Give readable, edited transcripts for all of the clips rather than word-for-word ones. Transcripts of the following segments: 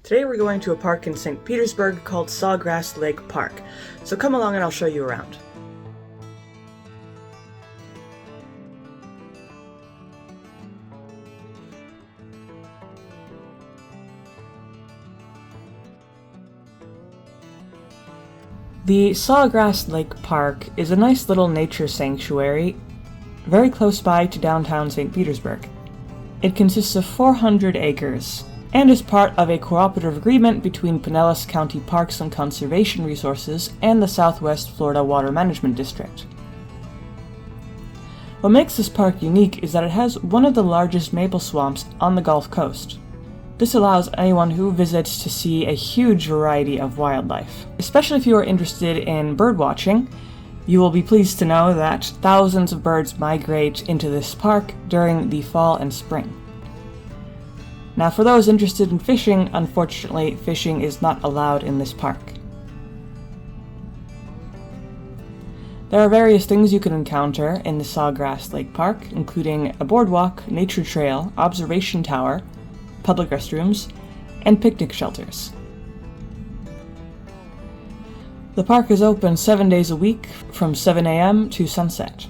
Today we're going to a park in Saint Petersburg called Sawgrass Lake Park. So come along and I'll show you around. The Sawgrass Lake Park is a nice little nature sanctuary very close by to downtown St. Petersburg. It consists of 400 acres and is part of a cooperative agreement between Pinellas County Parks and Conservation Resources and the Southwest Florida Water Management District. What makes this park unique is that it has one of the largest maple swamps on the Gulf Coast. This allows anyone who visits to see a huge variety of wildlife. Especially if you are interested in bird watching, you will be pleased to know that thousands of birds migrate into this park during the fall and spring. Now, for those interested in fishing, unfortunately, fishing is not allowed in this park. There are various things you can encounter in the Sawgrass Lake Park, including a boardwalk, nature trail, observation tower, public restrooms, and picnic shelters. The park is open 7 days a week from 7 a.m. to sunset.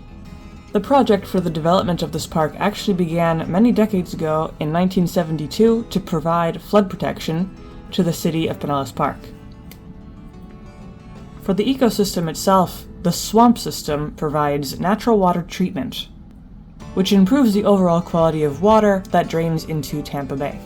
The project for the development of this park actually began many decades ago in 1972 to provide flood protection to the city of Pinellas Park. For the ecosystem itself, the swamp system provides natural water treatment, which improves the overall quality of water that drains into Tampa Bay.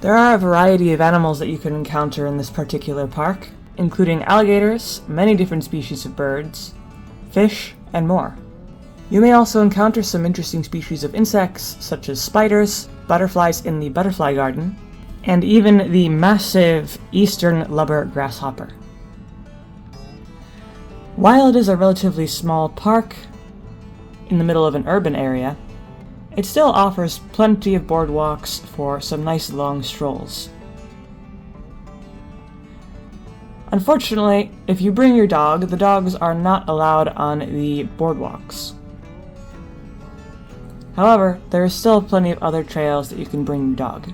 There are a variety of animals that you can encounter in this particular park, including alligators, many different species of birds, fish, and more. You may also encounter some interesting species of insects, such as spiders, butterflies in the butterfly garden, and even the massive eastern lubber grasshopper. While it is a relatively small park in the middle of an urban area, it still offers plenty of boardwalks for some nice long strolls. Unfortunately, if you bring your dog, the dogs are not allowed on the boardwalks. However, there is still plenty of other trails that you can bring your dog.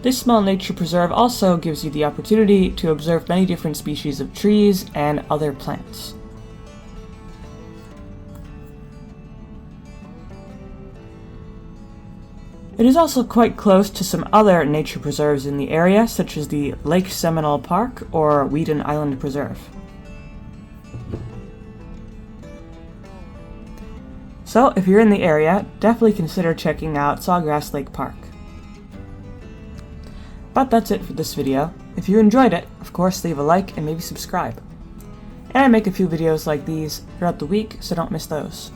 This small nature preserve also gives you the opportunity to observe many different species of trees and other plants. It is also quite close to some other nature preserves in the area, such as the Lake Seminole Park or Weeden Island Preserve. So, if you're in the area, definitely consider checking out Sawgrass Lake Park. But that's it for this video. If you enjoyed it, of course leave a like and maybe subscribe. And I make a few videos like these throughout the week, so don't miss those.